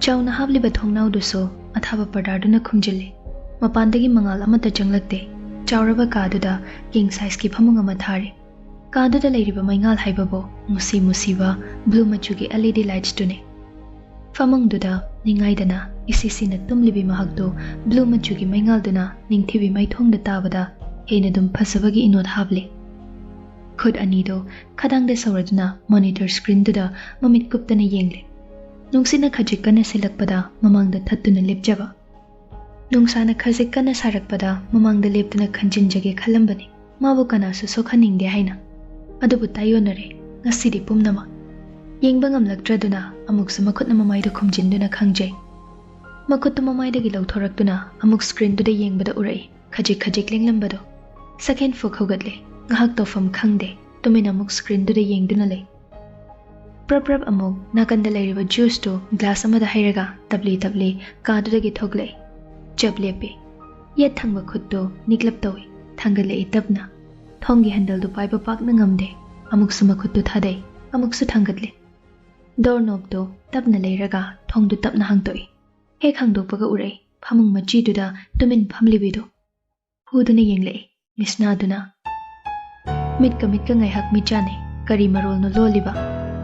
Chawna habliba thongnauduso athaba pardaduna khumjille mapandagi mangal amata changlakte chawraba kaduda king size ki phamung ama thare kaduda leiriba maingal haibabo musi musiba blue machugi LED lights tune famung duda ningaidana isisina tumlibi mahakdo blue machugi maingal duna ningthibi maithongda tabada hena dum phasabagi inod hable khud anido khadangde sawraduna monitor screen duda mamit kuptana yengle nungsina khajikana silakpada mamangda thattuna lepjaba nungsana khajikana sarakpada mamangda leptuna khanjinjage khalambani mabu kana su sokhaningde haina adubu tayonare ngasidi pumnama yengba ngamlaktraduna amuksu makhutna mamaidu khumjinduna khangjai makhuttu mamaidagi lawthoraktuna amuk screen duda yengbada urai khajik lenglambado second fo khogatle ngahak tofam khangde tumina amuk screen duda yengduna lei prap amok nakanda leiriba juice to glass amada hairaga tabli kadudagi thogle chaplepe ye thangba khutto niklap tawi thangale itabna thongi handle du paiba pakna ngamde amuk suma khuttu thadai amuk su thangatle door knob to tabna leiraga thong du tabna hangtoi he khangdokpaga urai phamung machi duda tumin phamlibido huduna yengle MITSNA-2 mit ka ngai hak mi chane kari marol no loliba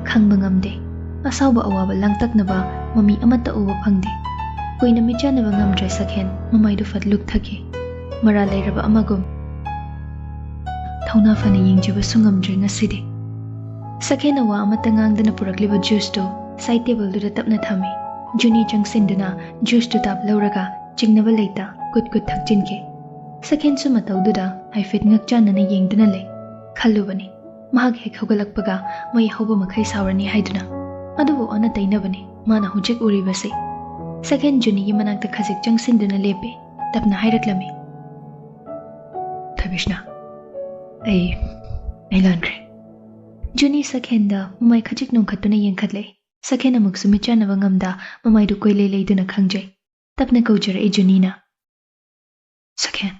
khangba ngamde asawba awaba langtaknaba mami amata uwa phangde koina michanaba ngamdre sakhen mamaidu fatluk thake mara leiraba amagum thawna fana yengjiba sungamdre ngasidi sakhen awa amata ngangdana purakliba juice to side table du tapna thami juni changsinduna juice to tap lauraga chingnaba leita kut thakjinke sakhen su matawduda haifet ngakchana na yengduna le khallubani mahak hek hogalakpaga mai hoba makhai sawrani haiduna adubu ana tainabani mana hujek uribase second juni gi manakta khajik changsinduna lepe tapna hairaklami thabishna ai lankre juni second da mai khajik nong khatuna yengkhatle second amuk sumichana bangamda mamai du koile leiduna khangjai tapna kaujara e juni na second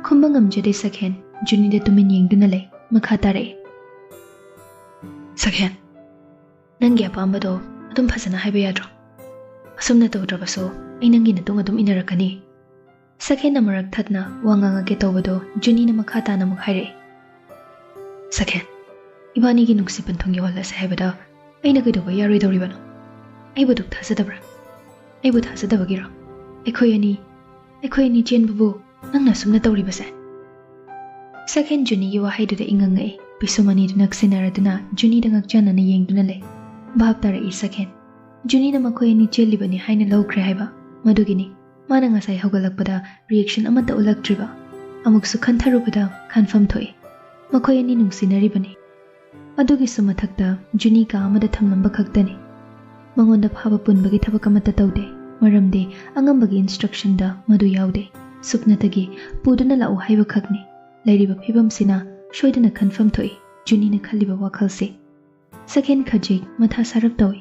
khumbangam jade second juni de tumin yengduna le makha tare sakhen nangi apambado adum phasana haiba yadro asumna tawdrabaso ai nangi na tung adum inarakani sakhen amarak thatna wanganga ge tawbado juni na makha ta na mukhaire sakhen ibani gi nuksi panthong yolla sa haibada aina ge doba yaroi dawribano ai buduk thasadabra ai bu thasadabagiro ekhoi ani chen babu nangna sumna tawribase second juni gi wahai du ingangai pisumani du naksinara juni da ngakchana na yengduna le bhab tara i second juni na makhoi ni chelibani haina lawkre haiba madugini mana ngasai hogalakpada reaction amata ulaktriba amuk su khantharubada khanfam thoi makhoi ani nungsinari bani adugi sumathakta juni ka amada thamlamba khaktani mangonda phaba punbagi thabak amata tawde maramde angambagi instruction da madu yaude supnatagi puduna la uhaiba khakni leiriba phibam sina shoidana confirm thoi juni na khaliba wakhalse second khajik matha sarap tawi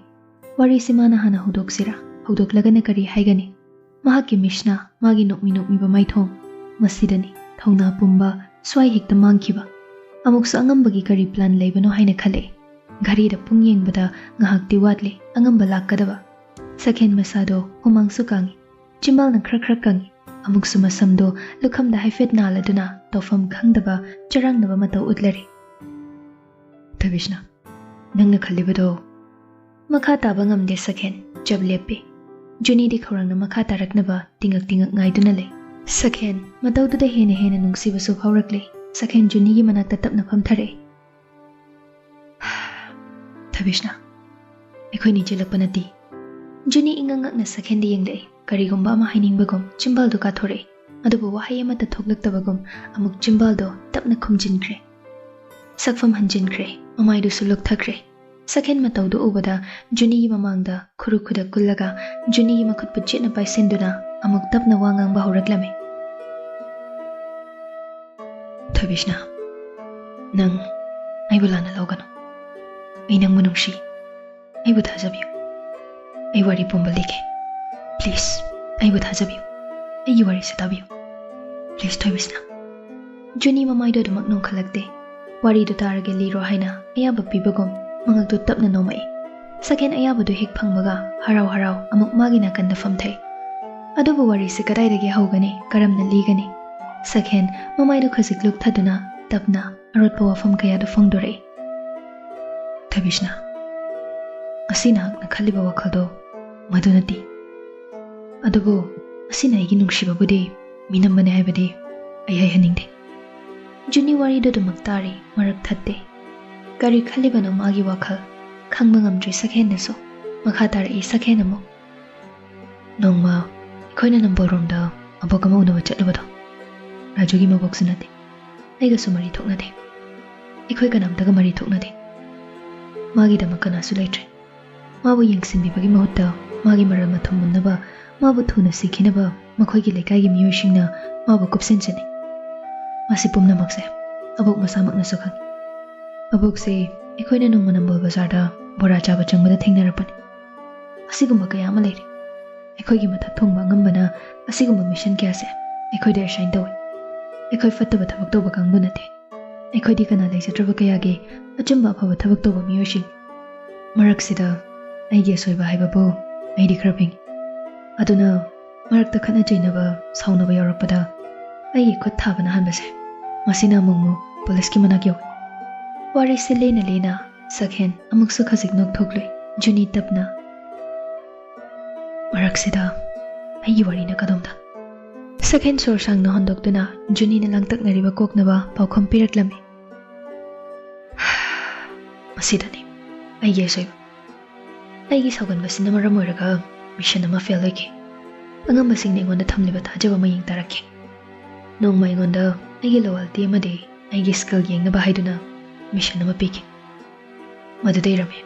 wari simana hana hudoksira hudoklagana kari haigani mahaki mishna magi nokmi ba maithong masidani thongna pumba swai hekta mangkiba amuk sangambagi kari plan leibano haina khale gari da pungyeng bada ngahakti watle angamba lakkadaba second masado humang sukangi chimbal na khrak kangi amuk suma samdo lukham da haifet naladuna tofam khangdaba charangnaba mataw utlari tabishna nangna khalibado makha taba ngamde second jablepe juni di khorangna makha taraknaba tingak ngaiduna le second mataw du da hena nungsiba su phaurakle second juni gi manakta tapna phamthare tabishna ekhoi ni jelapanati juni ingangak na second di yengle karigumba ama hainingbagum chimbal du ka thore adubu wahai amata thoklaktabagum amuk chimbal do tapna khumjinkre sakfam hanjinkre mamai du suluk thakre second matawdu ubada juni gi mamangda khuru khuda kullaga juni gi makhut puchena paisenduna amuk tapna wa ngang ba horaklame. Thabishna, nang ai bulana logano. Ai nang manungshi. Ai bu thajabiyo. Ai wari pombalike. Please, ai bu thajabiyo. Ai wari satabiyo. Please Thabishna. Juni mamai do mak nong khalakte. Wari do tarage liro haina ayaba pibagom mangak do tapna nomai. Saken ayaba do hik phangmaga harau harau amuk magina kanda famthai. Adubu wari se kadai dage haugani karamna ligani. Saken mamai do khasik luk thaduna tapna arot pawa fam kaya do fangdore. Thabishna. Asina na khaliba wakhaldo madunati. Adubu asina igi nungshiba budi minambane haibadi ai haningde. Juni wari do maktari marak thatte. Kari khalibana magi wakhal khangba ngamdri sakhen naso makha tar I sakhen amo. Nongma khoina number room da abokama unaba chatlubado. Rajugi mabok sunate. Aiga sumari thoknade. Ikhoi kanamtaga mari thoknade. Magi da makana sulaitre. Mabu yengsin bibagi mahutta magi maral matham munnaba mabu thuna sikhinaba makhoi gi lekai gi miyosingna mabu kupsenchane. Masi pumna makse abok masamak na sukang. Abok se ikhoina nong manambol bazarda bora chaba changmada thengnarapani. Asigumba kaya ama leire. Ikhoi gi matha thongba ngambana asigumba mission kya se ikhoi der shine tawi. Ikhoi fattaba thabak toba kangbu nate. Ikhoi di kana leisatraba kaya ge achumba afaba thabak toba miyosing. Maraksida aigi asoiba haibabu aidi kharaping. Aduna marakta khana jainaba saunaba yarakpada aigi khut thabana hanbase. Masina mungmu police ki manak yaw. Wari se lena lena sakhen amuk su khasik nok thokloi juni tapna. Maraksida aigi wari na kadomda. Sakhen sor sang na hondoktuna juni na langtak nariba koknaba paukham piraklame. Masidani aigi asoiba. Aigi saugan basina maram oiraga mission ama fail loike. Angamba singna ingonda thamliba thajaba maying tarake. Nongma ingonda aigi loyalty amade aigi skill yengnaba haiduna mission ama piki. Madudai rame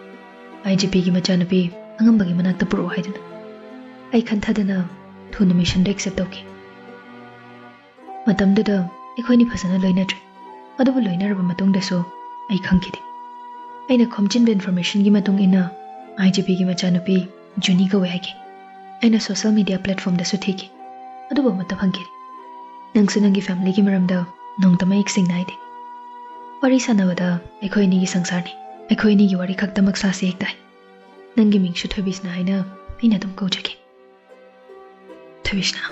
IGP gi machanupi angamba gi manakta puro haiduna. Ai khanthadana thuna mission da accept tauki. Matamdada ikhoini phasana loinatre. Adubu loinaraba matungdaso ai khangkide. Aina khomchinba information gi matung ina IGP gi machanupi Juni ka wayaki. Aina social media platform da su thiki. Adubu mata phangkide. Nangsu nangi family ki maramda nongtama iksing naide. Wari sanabada ikhoini gi sangsarni. Ikhoini gi wari khaktamak sasi ekdai. Nangi mingshu Thabishna haina aina dum kaujaki. Thabishna.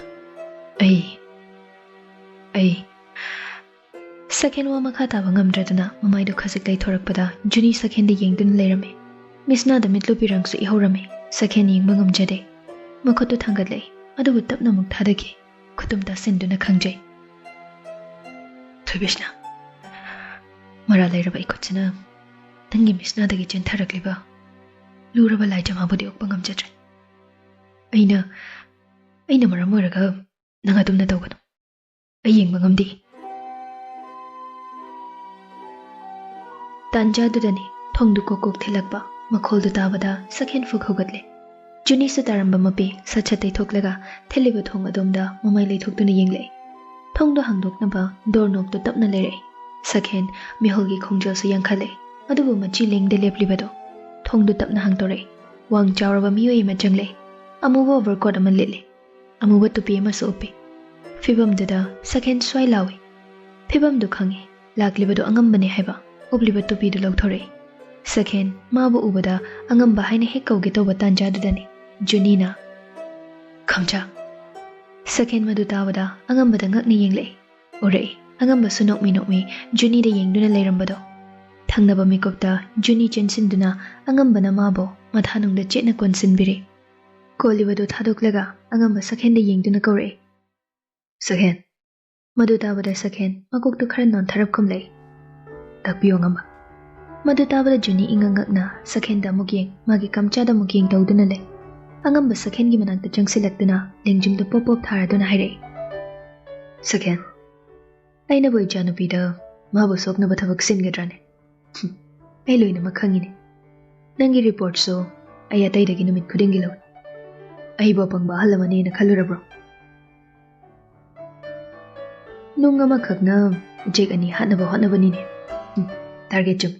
Ai Sakhen wa makha taba ngamdradana mamai do khasik dai thorakpada Juni sakhen de yengdun leirame. MITSNA da mitlu pirangsu ihorame. Sakhen yengba ngamjade. Makhotu thangatlei. Adubu tapna muk thadaki. Khutumta sinduna khangjai. Thabishna. Mara leiraba ikochina tangi MITSNA dagi chentharakliba luraba laijama budi okpa ngamjadre. Aina maram oiraga nanga dumna tawganu. Ai yengba ngamdi. Tanja dudani thongdu kokok thilakba makhol du tabada sakhen fuk hogatle. Juni su taramba mapi sachatai thoklaga theliba thong adomda mamai lei thoktuna yengle. Thongdu hangdoknaba doorknob du tapna lere. Sakhen miholgi khongjal su yangkhale. Adubu machi lengde leplibado. Thongdu tapna hangtore. Wang chawraba miyoi ma jangle. Amuba overcoat ama lele. Amuba tupi ama su upi. Fibam dada sakhen swai lawi. Fibam du khange laklibado angambane haiba. Ubliba tupi du logthore. Sakhen mabu ubada angamba haina hek kauge toba tanja dudani. Junina khamcha. Sakhen madu tabada angambada ngakni yengle. Ore angamba su nokmi Juni da yengduna leirambado. Thangnaba mikopta Juni chensinduna angambana mabo mathanungda chetna konsinbire. Kolibado thadoklaga angamba sakhen da yengduna kore. Sakhen madu tabada sakhen makoktu khara non tharap khumlei. Takpiyo ngamba. Madu tabada Juni ingangakna sakhen da mugyeng magi kamcha da mugyeng dauduna le. Angamba sakhen gi manakta changsilaktuna lengjumda pop tharaduna haire. Sakhen aina boy janupi da mabu sokna bathabak singadrane. Ai loina makhangine. Nangi report so ai atai dagi numit khudingi lo. Ai bo pangba halamani na khalurabro. Nung amakakna ujek ani hatnaba hotnabanine. Target chum.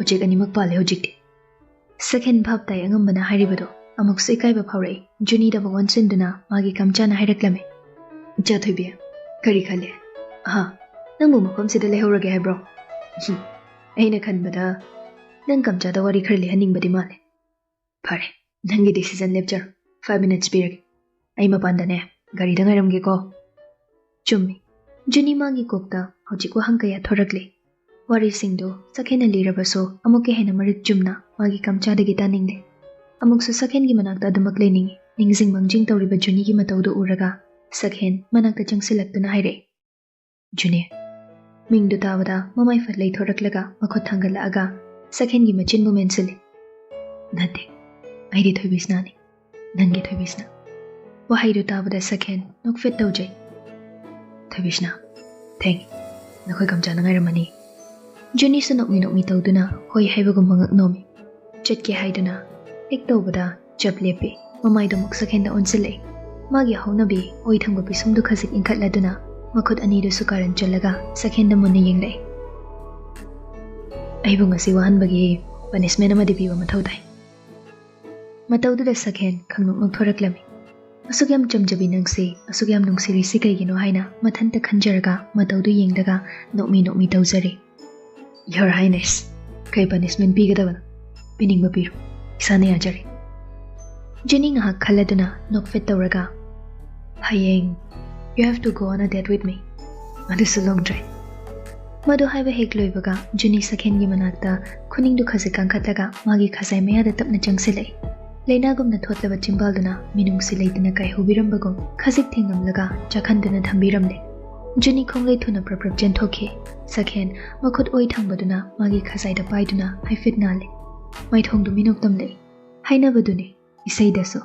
Ujek ani makpale hojikti. Second bhab tai angambana hairibado. Amuk se kaiba phaurai. Juni da bagon sinduna magi kamchana hairaklame. Jathoibi. Kari khale. Ha. Nangbu makom sida lehorage haibro. Aina khanbada nang kamchada wari khar lehaningbadi male. Phare. Nangi decision lepchar. 5 minutes pirage. Ai mapandane gari da ngairamge ko. Chummi. Juni magi kokta hojikwa hangkaya thorakle. Wari singdo sakhena lirabaso amuke hena marik chumna magi kamchada gi taningle. Amuk su sakhen gi manakta damak leningi. Ningjing mangjing tawriba Juni gi matawdo uraga. Sakhen manakta changsilaktuna haire. Juni. Mingdu tabada mamai fatlei thoraklaga makhot thangalaaga sakhen gi machinbu mensile. Nate. Aidi thoibisnani. Nangi thoibisna. Wahaidu tabada sakhen nokfit tawjai. Thoibisna. Thank. Nakhoi kamchana ngairamani. Juni su nokmi tawduna hoi haibagum mangak nomi. Chatke haiduna ek tawbada chap lepe mamaidu muk sakhen da onsile. Magi haunabi oi thangba pisumdu khasik inkhatladuna makhot anidu sukaran chalaga sakhen da munni yenglai. Aibu ngasi wahanbagi punishment amadi piba mathau tai. Matawdu da sakhen khangnok nok thoraklami. Asugyam chamjabi nangse asugyam nungsiri si kaigino haina mathanta khanjaraga matawdu yengdaga nokmi tawjari. Your Highness, kai punishment pigadabana piningba piru isane ajari. Juni ngahak khaladuna nokfet tawraga. Hayeng, you have to go on a date with me. Adusu long drive. Madu haiba hek loibaga Juni sakhen gi manakta khuningdu khase kankhatlaga magi khasai mayada tapna changsilai. Leinagumna thotlaba chimbalduna minungsi leitana kai hubirambagum khasik thingamlaga chakhandana thambiramle. Juni khonglei thuna praprap jenthoke. Sakhen makhot oi thangbaduna magi khasai da paiduna haifit nale. Maithongdu minoktamle. Hainabadune isai daso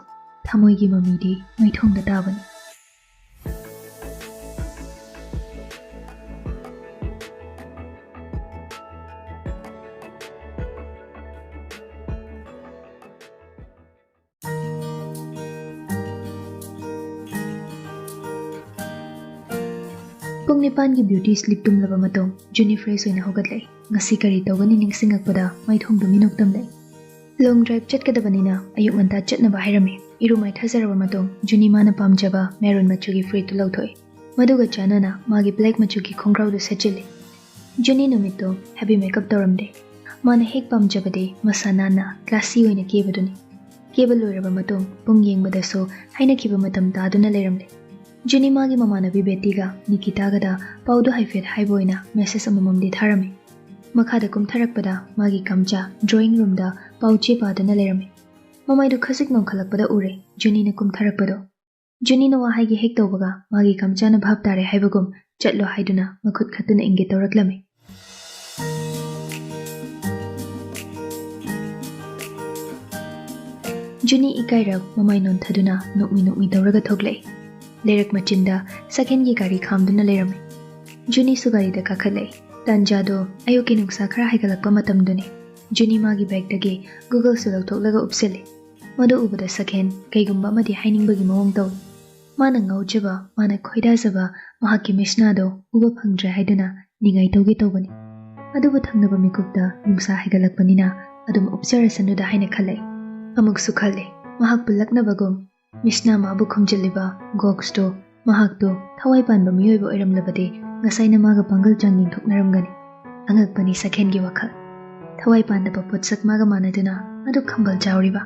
thamoi gi mamidi maithongda tabani. Pung nipan gi beauty sleep tumlaba matong Juni fresh oina hogatlai. Ngasi kari tawgani ningsingakpada maithongdu minoktamle. Long drive chatkadabanina ayuk nganta chatnaba hairame. Iru mai thazaraba matong Juni mana pamjaba maroon machugi free to lauthoi. Maduga chanana magi black machugi khongraudu sechile. Juni numitto heavy makeup tawramde. Mana hek pamjabade masanana classy oina kebaduni. Kebal loiraba matong pung yengbadaso haina kiba matam taduna leiramle. Juni magi mamanabi betiga Nikita da paudu haifet haiboina message amamamdi tharame. Makhada kumtharakpada magi kamcha drawing room da pauche padana lerame. Mamaidu khasik nongkhalakpada ure Juni na kumtharakpado. Juni na wahai gi hek tawbaga magi kamcha na bhab tare haibagum chatlo haiduna makhut khatuna inge tawraklame. Juni ikairak mamai non thaduna nokmi tawraga thoklei. Lerak machinda sakhen gi gari khamduna lerame. Juni su gari da kakhalei. Tanjado ayuki nungsa khara haigalakpa matamduni. Juni magi bag dagi Google su lauthoklaga upsile. Madu ubada sakhen kaigumba amadi hainingbagi mawong tawi. Mana ngaujaba mana khoidajaba mahakki MITSNA-2 uba phangdre haiduna ningai tawgi tawbani. Adubu thangnaba mikupta nungsa haigalakpanina adum upsarasanuda haina khalai. Amuk su khale mahak pulaknabagum MITSNA mabu khumjaliba Goxto mahakto thawai panba miyoiba oiramlabade ngasaina maga pangal changing thoknaramgani. Angakpani sakhen gi wakhal. Thawai pandaba potsak maga manaduna adu khambal chawriba.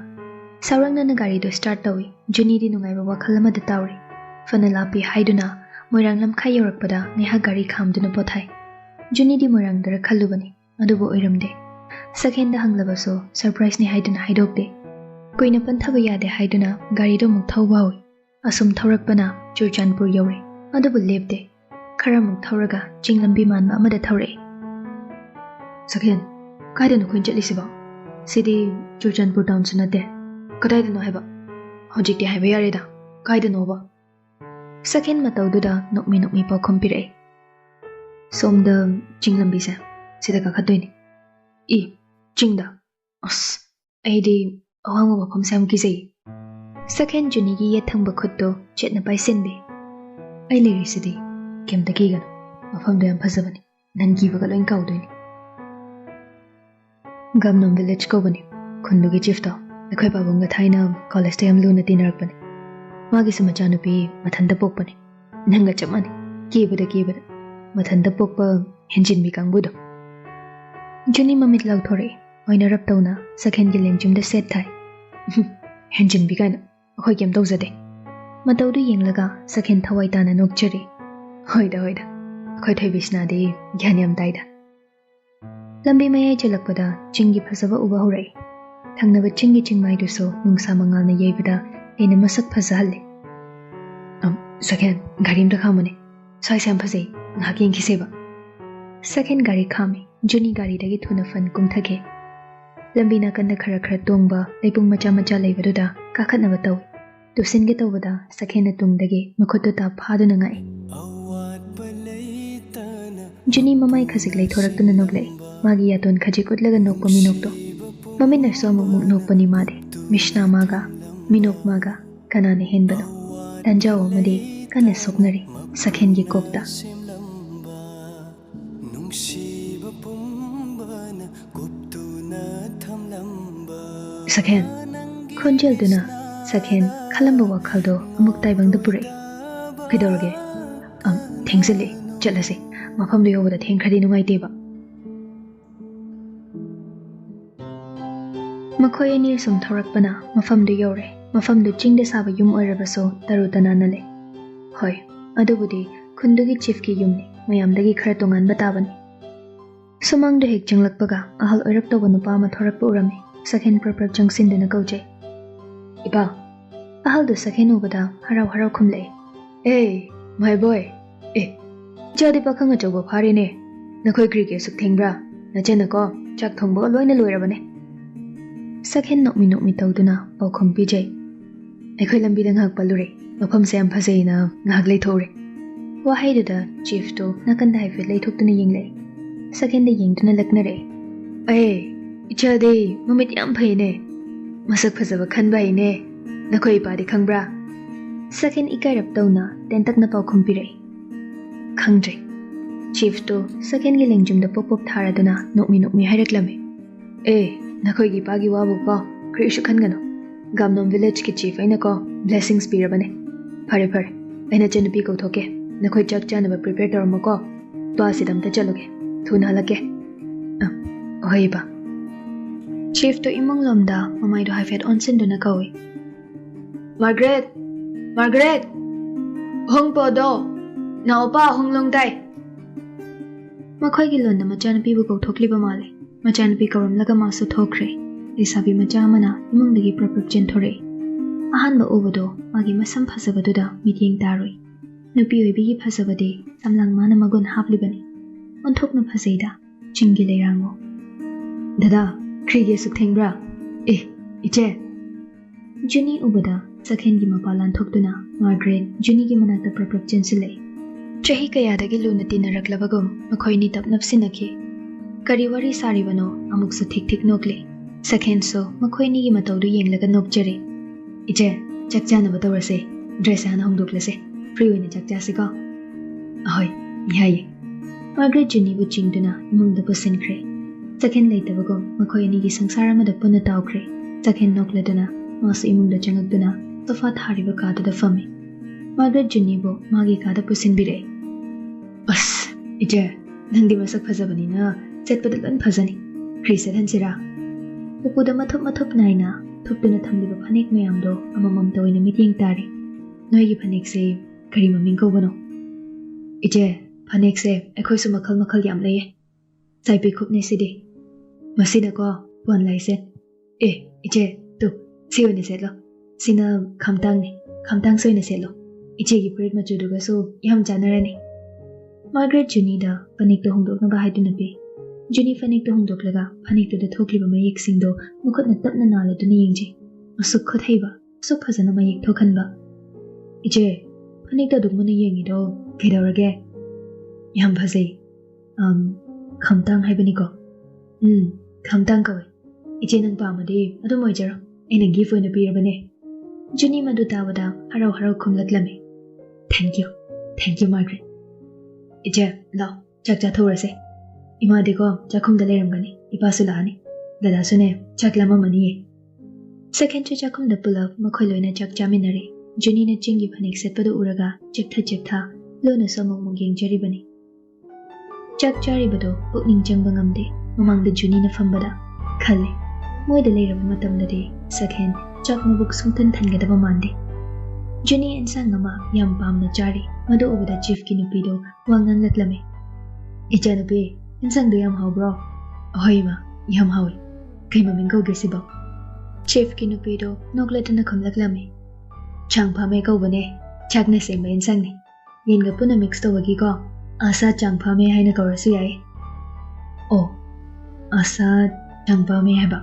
Saurangna na gari do start tawi. Juni di nungaiba wakhal amada tawri. Fana lapi haiduna moirang lamkhai yorakpada ngeha gari khamduna pothai. Juni di moirang dara khallubani adubu oiramde. Sakhen da hanglabaso surprise ni haiduna haidokde. Koina panthaba yade haiduna gari do muk thawbawi. Asum thawrakpana Churchandpur yawre. Adubu lepde. Khara muk thawraga chinglambi manba amada thawre. Sakhen, kaidano khoin chatlisiba? Sidi Churchandpur town sunate. Kadaidano haiba? Hojikti haiba yareda. Kaidano ba? Sakhen matawduda nokmi pakhom pirai. Somda chinglambi sa sida kakhadoini. I chingda. As aidi awang mafam sam kizai. Sakhen Juni gi yethangba khutto chetna paisenbe. Ai leri sidi kemta kigano mafamdo yam phajabani nan kibaga loin kawdoini Gamnom village kobani khundugi chief to ekhoi babunga thaina college te am luna tinarakpani magi samacha nupi mathanda pokpani nanga chamani kibada mathanda pokpa henjin mi kangbudo Juni mamit lagthore oina rap tawna sakhen gi lengjum da set thai henjin bi kana khoi kem tawjade matawdu yenglaga sakhen thawai tana nokchari hoida khoi thai bisna de gyanyam taida lambi mayai chalakpada chingi phasaba uba horai thangnaba chingi chingmai du so nungsa mangal na yeibada ena masak phajahalle sakhen garim da khamane sai sam phajai nghaking kiseba sakhen gari khame Juni gari dagi thuna fan kumthage lambi na kan khara tongba leipung macha leibaduda kakhatnaba taw tusinge tawbada sakhena tungdage makhoto ta phaduna ngai Juni mamai khasik lei thoraktuna noglei magi yaton khaji kutlaga nokpa minokto mamin na somu nokpani made mishna maga minok maga kanane henbano tanjawo made kanne soknari sakhen gi kokta Sakhen khonjel duna sakhen khalamba wakhaldo amuk taibang da pure kidorge thengsele chalase mafam do yoda theng khadi nungai teba makhoi ani sum thorakpana mafam do yore mafam do chingde saba yum oirabaso taru tanana le hoi adubudi khundugi chief ki yumni mayamdagi khara tongan batabani sumang do hek janglakpaga ahal oirap to banu pa ma thorakpa urami Sakhen proper junction dina kaujai Iba ahal do sakhen ubada harau khumlei Hey my boy jadi pakhang achoba phari ne nakhoi krike suk thengbra nachena ko chak thongba loina loirabane sakhen nokmi tawduna paukhom pijai ekhoi lambi dang hak palure mafam se am phasei na ngak lei thore wahai da chief to nakan dai fe lei thokduna yenglei sakhen de yengduna laknare Ichade mamit yam phaine masak phajaba khanbai ne nakhoi padi khangbra sakhen ikairap tawna tentak na paw khumpirai khangjai chief to sakhen gi lengjum da pop tharaduna nokmi haireklame nakhoi gi pagi wabu ko krishu khangano gamnom village ki chief aina ko blessings pirabane phare aina chenupi ko thoke nakhoi chak chana ba prepare tormo ko to asidam ta chaloge thuna halake hoiba Chief to imong lomda mamai do haifet onsen do na kawi Margaret hong po do na opa hong long dai makhoi gi lon da machanapi bu ko thokli ba male machanapi karam laga masu thokre isabi macha mana imong dagi proper chen thore ahan ba obodo magi masam phasabadu da meeting taroi nupi oibi gi phasabade samlang mana magon hapli bani onthok na phaseida chingi leirango dada Krige suk thengbra iche Juni ubada sakhen gi mapalan thokduna Margaret Juni gi manata proper chensilei chahi kaya dagi luna tinaraklabagum makhoi ni tapnap sinakhi kari wari sari bano amuk su thik nokle sakhen so makhoi ni gi matawdu yenglaga nokjare iche chakchana batawrase dress ana hongdoklase free oina chakcha se ko ahoi yaye Margaret Juni bu chingduna mungda pusinkre Sakhen leitabagom makhoi ani gi sangsara amada puna tawkre sakhen nokladuna masu imungda changakduna sofa thariba kada da fami Margaret Juni bo magi kada pusinbire As ije nangdi masak phajabani na setpada lan phajani kriset hansira upuda mathop naina thuptuna thamliba phanek mayam do amamam toina meeting tari noi gi phanek se kari maming ko bano ije phanek se ekhoi su makhal yam leye saipi khupne sidi Masina ko puan lai set iche tu siyo ni set lo sina khamtang soy ni set lo iche gi bread ma chuduga so yam janarani Margaret Juni da panik to hongdok na bahai tu napi Juni panik to hongdok laga panik to da thokli ba mayik sing do mukhot na tapna nala tu ni yingji asuk khot haiba asuk phajana mayik thokhan ba iche panik to dugmana yengi do kidorage yam phajai khamtang haibani ko khamtang kawe iche nang pamade adu moijaro aina gift oina pirabane Juni madu tawada harau khumlaklame thank you Margaret Iche, lao, chak cha thorase. Ima deko chakhum da leramgani, ipa su laani. Dada sune chak lama maniye. Second chu chakhum da pulap makhoi loina chak chaminare. Juni na chingi phanik setpadu uraga cheptha lona samong mong yengjari. Chak charibado pukning changba ngamde mamangda Juni na fambada khalle moida leiraba matamdadi second chak mabuk sungtan thangadaba mande. Juni ensang ama yam pamna chari madu ubada chief ki nupido wangang laklame. Icha nupi ensang do yam hawbro. Ahoy ma yam hawi kai maming kau gesiba. Chief ki nupido noklatana khamlaklame. Chang phame kau bane chak na semba ensang ni yenga puna mix to wagi ko asa chang phame haina kaurasu yai. Oh asa chang phame haba.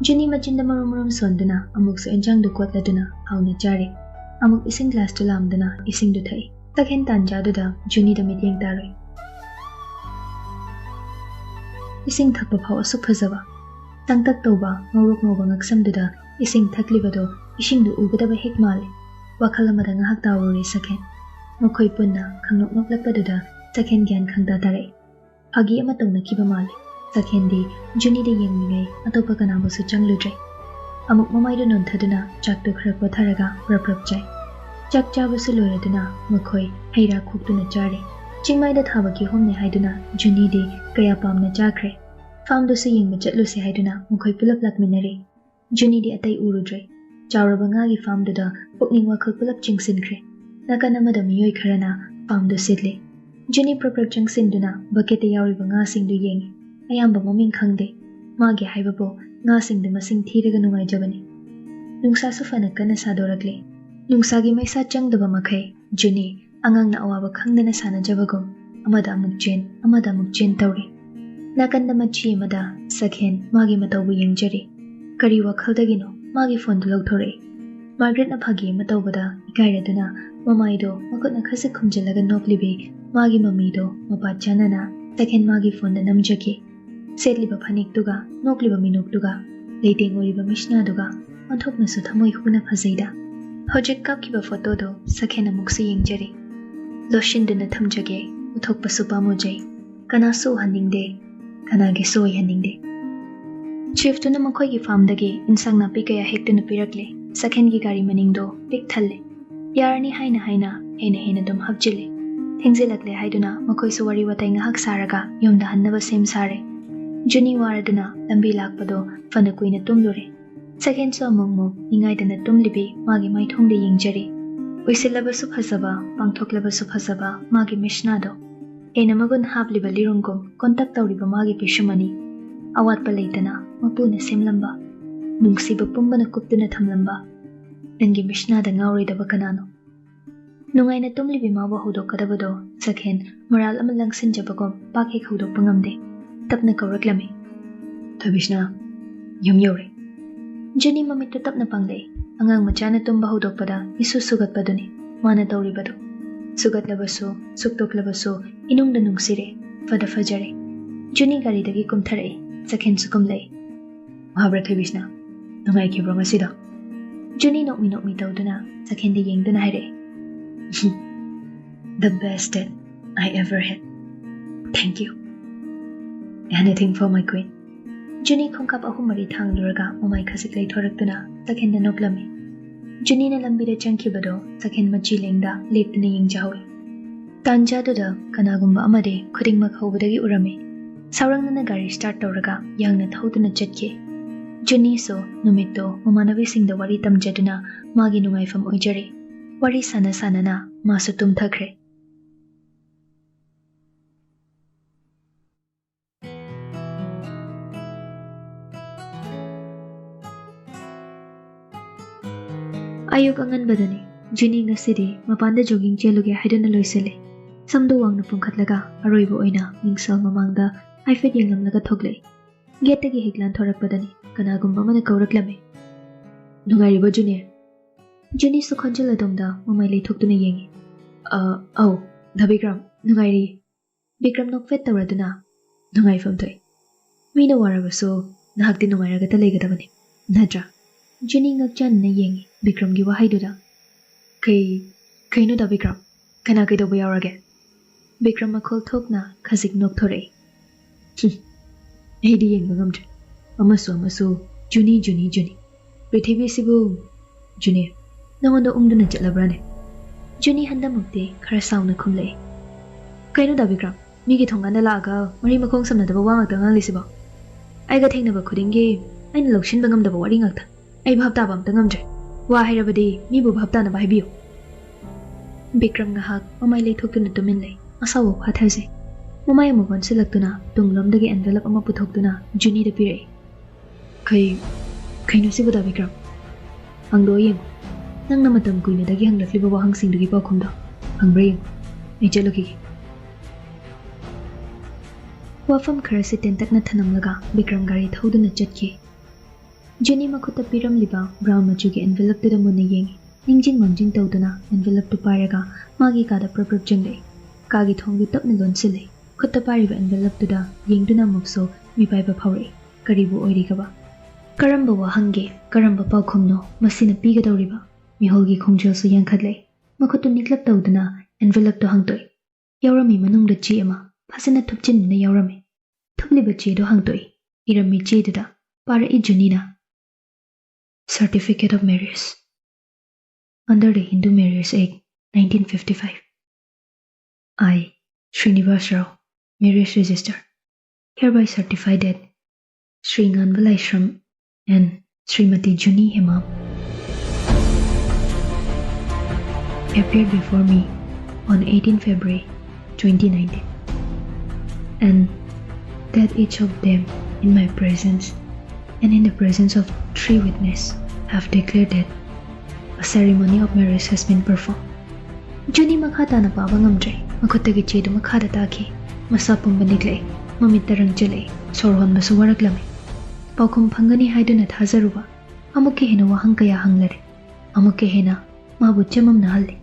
Juni machinda marum sonduna amuk su enjang du kotladuna hauna chari amuk ising glass tu lamduna ising du thai takhen tanja du da Juni da meeting taroi. Ising thakpa phau asuk phajaba tangtak toba ngorok ngoba ngaksam du da ising thaklibado ising du ugadaba hek male wakhala mada ngahak tawuri sakhen mokhoi punna khangnok nok lakpa du da sakhen gyan khangda tare agi ama tongna kiba male sakhen di Juni de yengmingai atopa kana bosu changludre amuk mamai du non thaduna chak tu khra patharaga prap chai chak cha bosu loyaduna mokhoi heira khukduna chare chingmai da thaba ki homne haiduna Juni de kaya pamna chakre farm do se yengba chatlu se haiduna mokhoi pulap lakminare Juni de atai urudre chawraba nga gi farm du da pukning wakhal pulap chingsinkhre nakana madam yoi kharana farm do sitle Juni prap changsin-duna bucket yauriba nga singdu yengi ayamba maming khangde magi haibabo nga singdu masing thiraga nungaijabani nungsa su fana kana sadorakle nungsa gi maisa changdaba makhai Juni angang na awaba khangdana sanajabagum amada amuk chen tawri nakanda machi amada sakhen magi matawbu yengjari kari wakhaldagino magi phone du logthore Margaret na phagi matawbada ikairaduna mamaido makutna khasik khumjilaga noklibi magi mamido mapa chanana second magi phone da namjaki setliba phanik tuga nokliba minuk tuga leiteng oriba mishna duga anthokna su thamoi huna phajaida hojik kapkiba photo do second amukse yengjari loshinduna thamjage uthokpa su pamojai kana so haningde kana ge so haningde chief tuna makhoi gi farm dagi insang na pikaya hektuna pirakle second gi gari maning do pik thalle yarani haina hena dum habjile thengjelakle haiduna makhoi su wari watai ngahak saraga yomda hannaba sem sare Juni waraduna lambi lakpado fana kuina tumlure second so mongmo ningaidana tumlibi magi maithongde yengjari uisilaba su phasaba pangthoklaba su phasaba magi mishna do ena magun habliba lirungum contact tawriba magi pishumani awatpa leitana mapuna semlamba nungsiba pumbana kuptuna thamlamba nangi mishna da ngauridaba kanano nungaina tumlibi mawa hodokadabado sakhen moral ama langsinjabagom pakhe khodokpa ngamde tapna kauraklame thabishna yore Juni mamit tapna panglei angang machana tumba hodokpada isu sugatpaduni mana tawribado sugatlabaso suktoklabaso inungda nungsire fada fajare Juni gari dagi kumthare sakhen sukumlei mahabra thabishna nungai kibro masida Juni nokmi tawduna sakhen di yengduna haire the best dad I ever had. Thank you. Anything for my queen. Juni khongkap ahumari thangluraga mamai khasik lei thoraktuna sakhen da noklami. Juni na lambida changkhibado sakhen machi lengda leptuna yengjawi. Tanja da kanagumba amade khudingmak hobadagi urami. Saurangna gari start tawraga yangna thoduna chatke. Juni so numitto mamanabi singda wari tamjaduna magi nungaifam oijari. Wari sana masu tumthakre. Ayuk angan badani Juni ngasidi mapanda jogging cheluge haidana loisele samdo wangna pungkhatlaga aroibo oina mingsal mamangda haifet yenglamlaga thogle gate gi higlan thorak badani kanagumba mana kauraklame nungaribo junior Juni su khonjala domda mamai lei thoktuna yengi au the Bikram nungairi Bikram nok fet tawraduna nungai famthoi mina warabaso nahakti nungairaga ta leigadabani natra Juni ngakchan na yengi Bikram gi wahai duda kai no da Bikram kana kai do bayarage Bikram makhol thokna khajik nokthore. Ei di yeng ngamdre. Amasu Juni. Prithivi sibu Juni. Nangonda umduna chatlabrane. Juni handamukte khara sauna khumle. Kaino da Bikram migi thonganda laaga mari makhong samnadaba wa ngakta ngalisiba. Aiga thengnaba khudingi aina lokshin bangamdaba wari ngakta. Ai bhabta bamta ngamdre. Wa hairabadi mibu bhabta na bhaibiyo. Bikram ngahak mamai leithokuna tuminle. Asawo phathaje. Mamai amugon silaktuna tunglomdagi envelope ama puthokduna Juni da pire. Kaino sibu da Bikram. Hangdo yeng. Nangna matam kuina dagi hanglakliba wahangsing dagi pakhumda. Hangbra yeng. Ai chaloki. Wafam kharasi tentakna thanamlaga Bikram gari thoduna chatki. Juni makhutta piramliba brown machugi envelope tuda munna yengi. Ningjin mangjin tawduna envelope tu paraga magi kada prap jangle. Kagi thongdu tapna lonsile. Khutta pariba envelope tuda yengduna mukso mipaiba phawre. Karibu oirigaba. Karamba wahange karamba paukhumno masina pigadawriba. Miholgi khongjel su yankhatle. Makhutu niklap tawduna envelope tu hangtoi. Yaurami manungda chi ama phasina thupchinna yaurami. Thupliba chi do hangtoi. Irami chi duda para I Junina. Certificate of Marriage. Under the Hindu Marriage Act 1955. I, Srinivas Rao, Marriage Register, hereby certify that Sri Nganvalaishram and Srimati Juni Hemam appeared before me on 18 February 2019, and that each of them in my presence and in the presence of 3 witnesses have declared that a ceremony of marriage has been performed. Juni makhata na pabangamdre makhutagi chedu makhada taki masapum banigle mamittarang chale sorhon basu waraklame paukhum phangani haiduna thazaruba amukke hena wahang kaya hanglare amukke hena mabu chamam na halli